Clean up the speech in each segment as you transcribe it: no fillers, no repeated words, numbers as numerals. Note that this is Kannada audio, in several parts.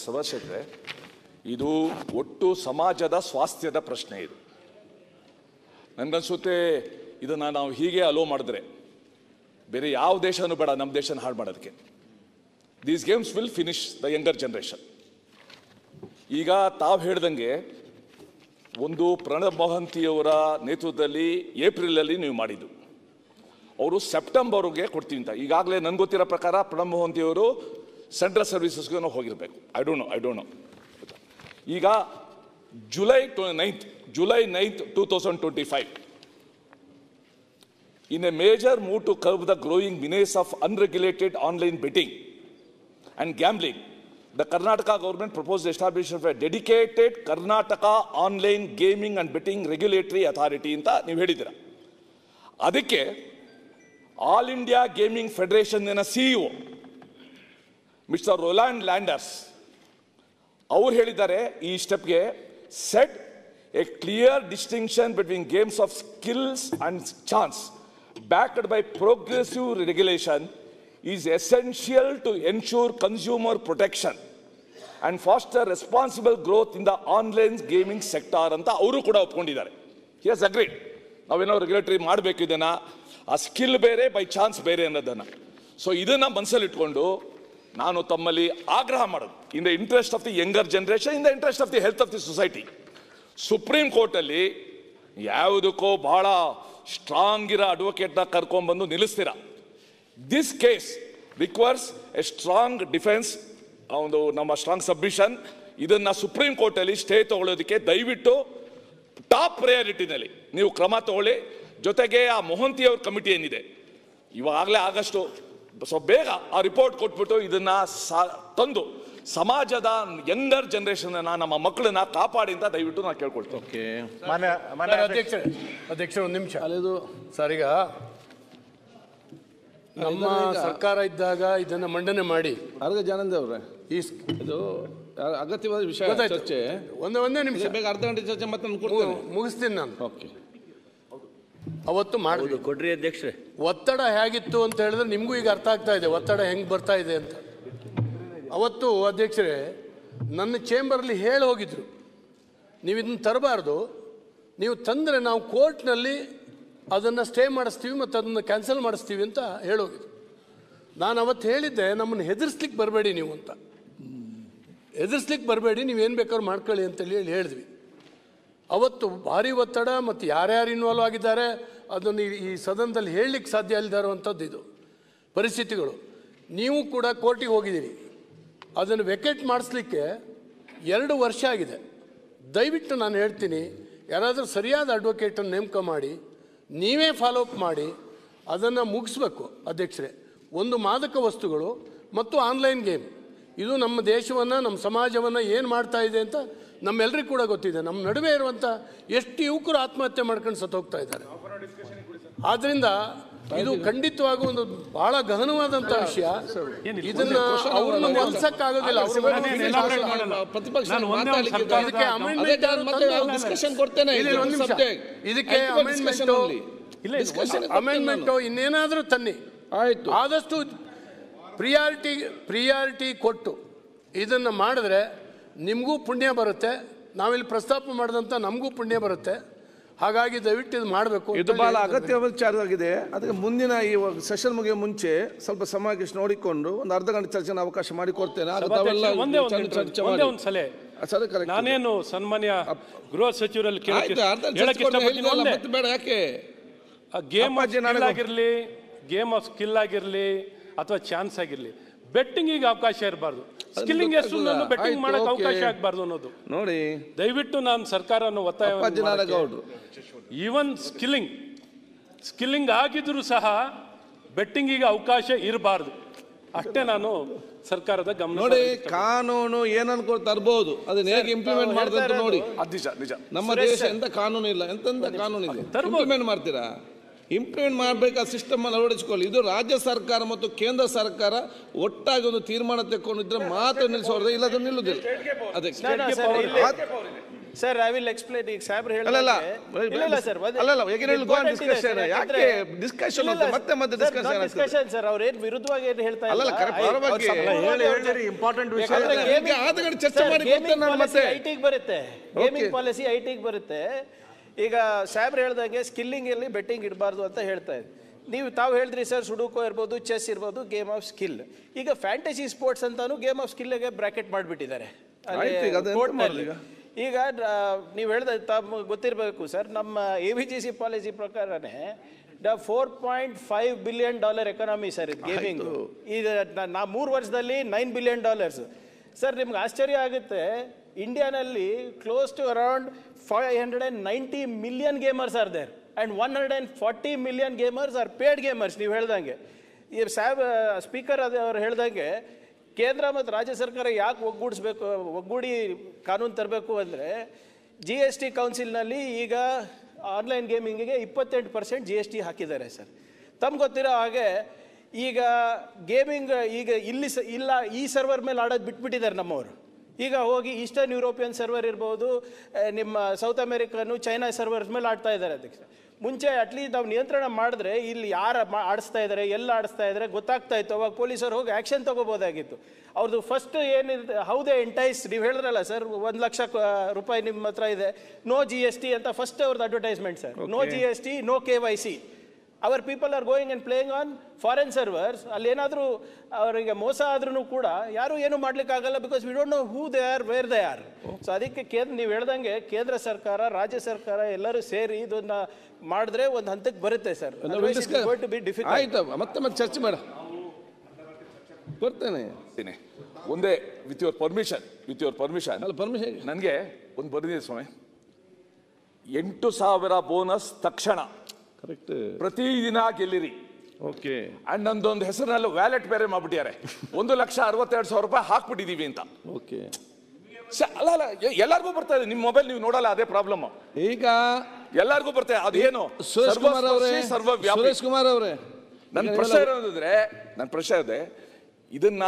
ಸಭಾಧ್ಯಕ್ಷರೇ, ಇದು ಒಟ್ಟು ಸಮಾಜದ ಸ್ವಾಸ್ಥ್ಯದ ಪ್ರಶ್ನೆ. ಇದು ನನಗನ್ಸುತ್ತೆ ಇದನ್ನು ನಾವು ಹೀಗೆ ಅಲೋ ಮಾಡಿದ್ರೆ ಬೇರೆ ಯಾವ ದೇಶನೂ ಬೇಡ ನಮ್ಮ ದೇಶನ ಹಾಳು ಮಾಡೋದಕ್ಕೆ. These games will finish the younger generation. ಈಗ ತಾವು ಹೇಳ್ದಂಗೆ ಒಂದು ಪ್ರಣಬ್ ಮೊಹಂತಿಯವರ ನೇತೃತ್ವದಲ್ಲಿ ಏಪ್ರಿಲಲ್ಲಿ ನೀವು ಮಾಡಿದ್ದು, ಅವರು ಸೆಪ್ಟೆಂಬರ್ಗೆ ಕೊಡ್ತೀವಿ ಅಂತ. ಈಗಾಗಲೇ ನನಗೆ ಗೊತ್ತಿರೋ ಪ್ರಕಾರ ಪ್ರಣಬ್ ಮೊಹಂತಿಯವರು ಸೆಂಟ್ರಲ್ ಸರ್ವಿಸಸ್ಗೆ ಹೋಗಿರಬೇಕು. I don't know. ಈಗ July 9, 2025, in a major move to curb the growing menace of unregulated online betting and gambling, the Karnataka government proposed the establishment of a dedicated Karnataka Online Gaming and Betting Regulatory Authority ಅಂತ ನೀವು ಹೇಳಿದ್ದೀರ. ಅದಕ್ಕೆ ಆಲ್ ಇಂಡಿಯಾ ಗೇಮಿಂಗ್ ಫೆಡರೇಷನ್ನ CEO ಮಿಸ್ಟರ್ ರೋಲ್ಯಾಂಡ್ ಲ್ಯಾಂಡರ್ಸ್ ಅವರು ಹೇಳಿದ್ದಾರೆ, ಈ ಸ್ಟೆಪ್ಗೆ set a clear distinction between games of skills and chance backed by progressive regulation is essential to ensure consumer protection and foster responsible growth in the online gaming sector ಅಂತ ಅವರು ಕೂಡ ಒಪ್ಕೊಂಡಿದ್ದಾರೆ. He has agreed. ನಾವೇನೋ ರೆಗ್ಯುಲೇಟರಿ ಮಾಡಬೇಕು, ಇದನ್ನ ಆ ಸ್ಕಿಲ್ ಬೇರೆ ಬೈ ಚಾನ್ಸ್ ಬೇರೆ ಅನ್ನೋದನ್ನ. ಸೊ ಇದನ್ನ ಮನಸ್ಸಲ್ಲಿ ಇಟ್ಕೊಂಡು ನಾನು ತಮ್ಮಲ್ಲಿ ಆಗ್ರಹ ಮಾಡೋದು, in the interest of the younger generation, in the interest of the health of the society, supreme ಕೋರ್ಟಲ್ಲಿ ಯಾವುದಕ್ಕೋ ಬಹಳ ಸ್ಟ್ರಾಂಗ್ ಇರೋ ಅಡ್ವೊಕೇಟ್ನ ಕರ್ಕೊಂಡ್ಬಂದು ನಿಲ್ಲಿಸ್ತೀರ. This case requires a strong defence, ಒಂದು ನಮ್ಮ ಸ್ಟ್ರಾಂಗ್ ಸಬ್ಮಿಷನ್. ಇದನ್ನ ಸುಪ್ರೀಂ ಕೋರ್ಟಲ್ಲಿ ಸ್ಟೇ ತಗೊಳ್ಳೋದಕ್ಕೆ ದಯವಿಟ್ಟು ಟಾಪ್ ಪ್ರಯಾರಿಟಿನಲ್ಲಿ ನೀವು ಕ್ರಮ ತಗೊಳ್ಳಿ. ಜೊತೆಗೆ ಆ ಮೊಹಂತಿ ಅವ್ರ ಕಮಿಟಿ ಏನಿದೆ, ಇವಾಗಲೇ ಆಗಷ್ಟು ಬೇಗ ಆ ರಿಪೋರ್ಟ್ ಕೊಟ್ಬಿಟ್ಟು ಇದನ್ನ ತಂದು ಸಮಾಜದ ಯಂಗರ್ ಜನರೇಷನ್ ನಮ್ಮ ಮಕ್ಕಳನ್ನ ಕಾಪಾಡಿ ಅಂತ ದಯವಿಟ್ಟು ನಾನು ಕೇಳ್ಕೊಳ್ತೇನೆ. ಅಧ್ಯಕ್ಷ ಒಂದು ನಿಮಿಷ. ಸರ್, ಈಗ ನಮ್ಮ ಸರ್ಕಾರ ಇದ್ದಾಗ ಇದನ್ನ ಮಂಡನೆ ಮಾಡಿ ಜಾನಂದ ಅವರೇ ಇದು ಅಗತ್ಯವಾದ ವಿಷಯ ಚರ್ಚೆ. ಒಂದೇ ನಿಮಿಷ, ಬೇಗ ಅರ್ಧ ಗಂಟೆ ಚರ್ಚೆ ಮತ್ತೆ ಮುಗಿಸ್ತೀನಿ ನಾನು. ಓಕೆ, ಅವತ್ತು ಮಾಡಿದ್ವಿ ಕೊಡ್ರಿ ಅಧ್ಯಕ್ಷರೇ. ಒತ್ತಡ ಹೇಗಿತ್ತು ಅಂತ ಹೇಳಿದ್ರೆ ನಿಮಗೂ ಈಗ ಅರ್ಥ ಆಗ್ತಾ ಇದೆ ಒತ್ತಡ ಹೆಂಗೆ ಬರ್ತಾ ಇದೆ ಅಂತ. ಅವತ್ತು ಅಧ್ಯಕ್ಷರೇ ನನ್ನ ಚೇಂಬರಲ್ಲಿ ಹೇಳಿ ಹೋಗಿದ್ರು, ನೀವು ಇದನ್ನು ತರಬಾರ್ದು, ನೀವು ತಂದರೆ ನಾವು ಕೋರ್ಟ್ನಲ್ಲಿ ಅದನ್ನು ಸ್ಟೇ ಮಾಡಿಸ್ತೀವಿ ಮತ್ತು ಅದನ್ನು ಕ್ಯಾನ್ಸಲ್ ಮಾಡಿಸ್ತೀವಿ ಅಂತ ಹೇಳೋಗಿದ್ರು. ನಾನು ಅವತ್ತು ಹೇಳಿದ್ದೆ, ನಮ್ಮನ್ನು ಹೆದರ್ಸ್ಲಿಕ್ಕೆ ಬರಬೇಡಿ ನೀವು ಅಂತ, ಹೆದರ್ಸ್ಲಿಕ್ಕೆ ಬರಬೇಡಿ, ನೀವೇನು ಬೇಕಾದ್ರೂ ಮಾಡ್ಕೊಳ್ಳಿ ಅಂತೇಳಿ ಹೇಳಿದ್ವಿ. ಅವತ್ತು ಭಾರಿ ಒತ್ತಡ ಮತ್ತು ಯಾರ್ಯಾರು ಇನ್ವಾಲ್ವ್ ಆಗಿದ್ದಾರೆ ಅದನ್ನು ಈ ಸದನದಲ್ಲಿ ಹೇಳಲಿಕ್ಕೆ ಸಾಧ್ಯ ಇಲ್ಲದಿರುವಂಥದ್ದು ಇದು ಪರಿಸ್ಥಿತಿಗಳು. ನೀವು ಕೂಡ ಕೋರ್ಟಿಗೆ ಹೋಗಿದ್ದೀರಿ, ಅದನ್ನು ವೆಕೇಟ್ ಮಾಡಿಸ್ಲಿಕ್ಕೆ 2 ವರ್ಷ ಆಗಿದೆ. ದಯವಿಟ್ಟು ನಾನು ಹೇಳ್ತೀನಿ, ಯಾರಾದರೂ ಸರಿಯಾದ ಅಡ್ವೊಕೇಟನ್ನು ನೇಮಕ ಮಾಡಿ ನೀವೇ ಫಾಲೋಅಪ್ ಮಾಡಿ ಅದನ್ನು ಮುಗಿಸ್ಬೇಕು ಅಧ್ಯಕ್ಷರೇ. ಒಂದು ಮಾದಕ ವಸ್ತುಗಳು ಮತ್ತು ಆನ್ಲೈನ್ ಗೇಮ್ ಇದು ನಮ್ಮ ದೇಶವನ್ನು, ನಮ್ಮ ಸಮಾಜವನ್ನು ಏನು ಮಾಡ್ತಾ ಇದೆ ಅಂತ ನಮ್ಮೆಲ್ಲರಿಗೂ ಕೂಡ ಗೊತ್ತಿದೆ. ನಮ್ಮ ನಡುವೆ ಇರುವಂಥ ಎಷ್ಟು ಯುವಕರು ಆತ್ಮಹತ್ಯೆ ಮಾಡ್ಕೊಂಡು ಸತ್ತೋಗ್ತಾ ಇದ್ದಾರೆ. ಆದ್ದರಿಂದ ಇದು ಖಂಡಿತವಾಗೂ ಒಂದು ಬಹಳ ಗಹನವಾದಂಥ ವಿಷಯ. ಇದನ್ನ ಅವ್ರನ್ನ ಹೊಲ್ಸಕ್ಕಾಗೋದಿಲ್ಲ. ಇದಕ್ಕೆ ಅಮೆಂಡ್ಮೆಂಟು ಇನ್ನೇನಾದರೂ ತನ್ನಿ, ಆದಷ್ಟು ಪ್ರಿಯಾರಿಟಿ ಕೊಟ್ಟು ಇದನ್ನು ಮಾಡಿದ್ರೆ ನಿಮಗೂ ಪುಣ್ಯ ಬರುತ್ತೆ, ನಾವಿಲ್ಲಿ ಪ್ರಸ್ತಾಪ ಮಾಡಿದಂಥ ನಮಗೂ ಪುಣ್ಯ ಬರುತ್ತೆ. ಹಾಗಾಗಿ ದಯವಿಟ್ಟು ಇದು ಮಾಡಬೇಕು. ಇದು ಬಹಳ ಅಗತ್ಯ ವಿಚಾರ ಆಗಿದೆ. ಅದಕ್ಕೆ ಮುಂದಿನ ಈ ಸೆಷನ್ ಮುಗಿಯೋ ಮುಂಚೆ ಸ್ವಲ್ಪ ಸಮಯ ನೋಡಿಕೊಂಡು ಒಂದು ಅರ್ಧ ಗಂಟೆ ಚರ್ಚೆನ ಅವಕಾಶ ಮಾಡಿಕೊಡ್ತೇನೆ. ನಾನೇನು ಸನ್ಮಾನ್ಯ ಗೃಹ ಸಚಿವರಲ್ಲಿ ಬೇಡ, ಯಾಕೆ ಗೇಮ್ ಆಗಿರಲಿ, ಗೇಮ್ ಆಫ್ ಸ್ಕಿಲ್ ಆಗಿರಲಿ ಅಥವಾ ಚಾನ್ಸ್ ಆಗಿರಲಿ, ಬೆಟ್ಟಿಂಗಿಗೆ ಅವಕಾಶ ಇರಬಾರ್ದು. ಸ್ಕಿಲ್ಲಿಂಗ್ ಎಷ್ಟು ಬೆಟ್ಟಿಂಗ್ ಮಾಡಕ್ಕೆ ಅವಕಾಶ ಆಗಬಾರ್ದು ಅನ್ನೋದು ನೋಡಿ. ದಯವಿಟ್ಟು ನಾನು ಸರ್ಕಾರವನ್ನು ಒತ್ತಾಯ, ಈವನ್ ಸ್ಕಿಲ್ಲಿಂಗ್ ಆಗಿದ್ರು ಸಹ ಬೆಟ್ಟಿಂಗಿಗೆ ಅವಕಾಶ ಇರಬಾರ್ದು ಅಷ್ಟೇ ನಾನು ಸರ್ಕಾರದ ಗಮನ. ನೋಡಿ, ಕಾನೂನು ಏನನ್ಕೊ ತರಬಹುದು, ಅದನ್ನ ಹೇಗೆ ಇಂಪ್ಲಿಮೆಂಟ್ ಮಾಡ್ತಾರೆ ನೋಡಿ. ನಮ್ಮ ದೇಶ ಎಂತ ಕಾನೂನು ಇಲ್ಲ, ಎಂತೆಂತ ಕಾನೂನು ಇದೆ, ಇಂಪ್ಲಿಮೆಂಟ್ ಮಾಡ್ತೀರಾ? ಇಂಪ್ಲಿಮೆಂಟ್ ಮಾಡಬೇಕಾದ ಸಿಸ್ಟಮ್ ಅಳವಡಿಸಿಕೊಳ್ಳಿ. ಇದು ರಾಜ್ಯ ಸರ್ಕಾರ ಮತ್ತು ಕೇಂದ್ರ ಸರ್ಕಾರ ಒಟ್ಟಾಗಿ ಒಂದು ತೀರ್ಮಾನ ತೆಕ್ಕೊಂಡಿದ್ರೆ ಮಾತ್ರ ನಿಲ್ಲಿಸೋದ್ರೆ, ಇಲ್ಲ ಅದು ನಿಲ್ಲುದಿಲ್ಲ. ಅದಕ್ಕೆ ಸರ್ ಐ ವಿಲ್ ಎಕ್ಸ್ಪ್ಲೇನ್. ಈಗ ಸಾಹೇಬ್ರು ಯಾಕೆ ಡಿಸ್ಕಷನ್ ಡಿಸ್ಕಷನ್ ಸರ್ ಅವ್ರು ಏನು ವಿರುದ್ಧವಾಗಿ ಏನು ಹೇಳ್ತಾ ಇಂಪಾರ್ಟೆಂಟ್ ವಿಷಯ ಐಟಿಗೆ ಬರುತ್ತೆ, ಗೇಮಿಂಗ್ ಪಾಲಿಸಿ ಐಟಿಗೆ ಬರುತ್ತೆ. ಈಗ ಸಾಹೇಬ್ರು ಹೇಳ್ದಂಗೆ ಸ್ಕಿಲ್ಲಿಂಗ್ ಅಲ್ಲಿ ಬೆಟ್ಟಿಂಗ್ ಇಡಬಾರ್ದು ಅಂತ ಹೇಳ್ತಾ ಇದ್ದೆ. ತಾವು ಹೇಳಿದ್ರಿ ಸರ್, ಸುಡುಕೋ ಇರ್ಬೋದು, ಚೆಸ್ ಇರ್ಬೋದು, ಗೇಮ್ ಆಫ್ ಸ್ಕಿಲ್. ಈಗ ಫ್ಯಾಂಟಸಿ ಸ್ಪೋರ್ಟ್ಸ್ ಅಂತಾನು ಗೇಮ್ ಆಫ್ ಸ್ಕಿಲ್ಗೆ ಬ್ರಾಕೆಟ್ ಮಾಡಿಬಿಟ್ಟಿದ್ದಾರೆ. ಈಗ ನೀವು ಹೇಳ್ದ ತಮಗೆ ಗೊತ್ತಿರಬೇಕು ಸರ್, ನಮ್ಮ AVGC ಪಾಲಿಸಿ ಪ್ರಕಾರನೇ $4.5 billion ಎಕಾನಮಿ ಸರ್ ಇದು ಗೇಮಿಂಗ್. ಇದು 3 ವರ್ಷದಲ್ಲಿ $9 billion ಸರ್. ನಿಮ್ಗೆ ಆಶ್ಚರ್ಯ ಆಗುತ್ತೆ, ಇಂಡಿಯಾನಲ್ಲಿ close to around 590 million gamers are there and 140 million gamers are paid gamers. ನೀವು ಹೇಳ್ದಂಗೆ ಈ ಸ್ಪೀಕರ್ ಅವ್ರು ಹೇಳ್ದಂಗೆ ಕೇಂದ್ರ ಮತ್ತು ರಾಜ್ಯ ಸರ್ಕಾರ ಯಾಕೆ ಒಗ್ಗೂಡಿ ಕಾನೂನು ತರಬೇಕು ಅಂದರೆ, GST ಕೌನ್ಸಿಲ್ನಲ್ಲಿ ಈಗ ಆನ್ಲೈನ್ ಗೇಮಿಂಗಿಗೆ 28% GST ಹಾಕಿದ್ದಾರೆ ಸರ್. ತಮ್ಗೆ ಗೊತ್ತಿರೋ ಹಾಗೆ ಈಗ ಗೇಮಿಂಗ್ ಈಗ ಇಲ್ಲ ಈ ಸರ್ವರ್ ಮೇಲೆ ಆಡೋದು ಬಿಟ್ಬಿಟ್ಟಿದ್ದಾರೆ ನಮ್ಮವರು. ಈಗ ಹೋಗಿ ಈಸ್ಟರ್ನ್ ಯುರೋಪಿಯನ್ ಸರ್ವರ್ ಇರ್ಬೋದು, ನಿಮ್ಮ ಸೌತ್ ಅಮೆರಿಕನು, ಚೈನಾ ಸರ್ವರ್ಸ್ ಮೇಲೆ ಆಡ್ತಾ ಇದ್ದಾರೆ. ಅಧ್ಯಕ್ಷ, ಮುಂಚೆ ಅಟ್ಲೀಸ್ಟ್ ನಾವು ನಿಯಂತ್ರಣ ಮಾಡಿದ್ರೆ ಇಲ್ಲಿ ಯಾರು ಆಡಿಸ್ತಾ ಇದ್ದಾರೆ, ಎಲ್ಲ ಆಡಿಸ್ತಾ ಇದ್ದಾರೆ ಗೊತ್ತಾಗ್ತಾ ಇತ್ತು. ಅವಾಗ ಪೊಲೀಸರು ಹೋಗಿ ಆ್ಯಕ್ಷನ್ ತೊಗೋಬೋದಾಗಿತ್ತು. ಅವ್ರದ್ದು ಫಸ್ಟ್ ಏನಿದೆ, ಹೌದೇ ಎಂಟೈಸ್, ನೀವು ಹೇಳಿದ್ರಲ್ಲ ಸರ್, 1 ಲಕ್ಷ ರೂಪಾಯಿ ನಿಮ್ಮ ಹತ್ರ ಇದೆ, ನೋ GST ಅಂತ ಫಸ್ಟ್ ಅವ್ರದ್ದು advertisement sir. No GST, no KYC. Our people are going and playing on foreign servers. ಅಲ್ಲಿ ಏನಾದರೂ ಅವರಿಗೆ ಮೋಸ ಆದ್ರೂ ಕೂಡ ಯಾರೂ ಏನೂ ಮಾಡ್ಲಿಕ್ಕಾಗಲ್ಲ, because we don't know who they are, where they are. So ಅದಕ್ಕೆ ನೀವು ಹೇಳ್ದಂಗೆ ಕೇಂದ್ರ ಸರ್ಕಾರ, ರಾಜ್ಯ ಸರ್ಕಾರ ಎಲ್ಲರೂ ಸೇರಿ ಇದನ್ನ ಮಾಡಿದ್ರೆ ಒಂದು ಹಂತಕ್ಕೆ ಬರುತ್ತೆ ಸರ್. ಆಯ್ತು, ಮತ್ತೆ ಚರ್ಚೆ ಮಾಡ ಬರ್ತೇನೆ. ಒಂದೇ ವಿತ್ ಯುವರ್ ಪರ್ಮಿಷನ್ ನನಗೆ ಒಂದು ಬರೆದಿದೆ ಸ್ವಾಮಿ, 8,000 ಬೋನಸ್ ತಕ್ಷಣ, ಕರೆಕ್ಟ್, ಪ್ರತಿದಿನ ಗೆಲ್ಲಿರಿ. ಓಕೆ. ಅಂಡ್ ನಂದೊಂದು ಹೆಸರಿನಲ್ಲಿ ವ್ಯಾಲೆಟ್ ಬೇರೆ ಮಾಡ್ಬಿಟ್ಟಿದ್ದಾರೆ, 1,62,000 ರೂಪಾಯಿ ಹಾಕ್ಬಿಟ್ಟಿದೀವಿ ಅಂತ. ಓಕೆ. ಅಲ್ಲ ಎಲ್ಲರಿಗೂ ಬರ್ತಾ ಇದೆ. ನಿಮ್ಮ ಮೊಬೈಲ್ ನೀವು ನೋಡಲ್ಲ, ಅದೇ ಪ್ರಾಬ್ಲಮ್. ಈಗ ಎಲ್ಲರಿಗೂ ಬರ್ತಾ ಇದೆ. ಅದೇನು ಸುರೇಶ್ ಕುಮಾರ್ ಅವರೇ, ನನ್ನ ಪ್ರಶ್ನೆ ಇದೆ, ಇದನ್ನ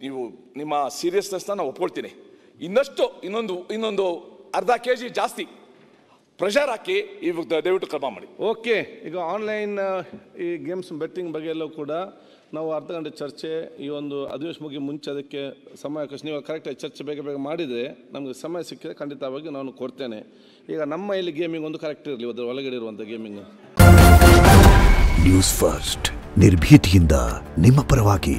ನೀವು ನಿಮ್ಮ ಸೀರಿಯಸ್ನೆಸ್ ನಾನು ಒಪ್ಕೊಳ್ತೀನಿ. ಇನ್ನೊಂದು ಅರ್ಧ kg ಜಾಸ್ತಿ ಪ್ರೆಷರ್ ಹಾಕಿ ಇವಾಗ ದಯವಿಟ್ಟು ಕ್ರಮ ಮಾಡಿ. ಓಕೆ. ಈಗ ಆನ್ಲೈನ್ ಈ ಗೇಮ್ಸ್ ಬೆಟ್ಟಿಂಗ್ ಬಗ್ಗೆ ಎಲ್ಲೂ ಕೂಡ ನಾವು ಅರ್ಧ ಗಂಟೆ ಚರ್ಚೆ, ಈ ಒಂದು ಅಧಿವೇಶನ ಮುಂಚೆ ಅದಕ್ಕೆ ಸಮಯಾವಕಾಶ ನೀವು ಕರೆಕ್ಟಾಗಿ ಚರ್ಚೆ ಬೇಗ ಮಾಡಿದರೆ ನಮಗೆ ಸಮಯ ಸಿಕ್ಕಿದ್ರೆ ಖಂಡಿತವಾಗಿ ನಾನು ಕೊಡ್ತೇನೆ. ಈಗ ನಮ್ಮ ಇಲ್ಲಿ ಗೇಮಿಂಗ್ ಒಂದು ಕರೆಕ್ಟ್ ಇರಲಿ, ಅದರ ಒಳಗಡೆ ಇರುವಂಥ ಗೇಮಿಂಗ್. ನ್ಯೂಸ್ ಫಸ್ಟ್, ನಿರ್ಭೀತಿಯಿಂದ ನಿಮ್ಮ ಪರವಾಗಿ.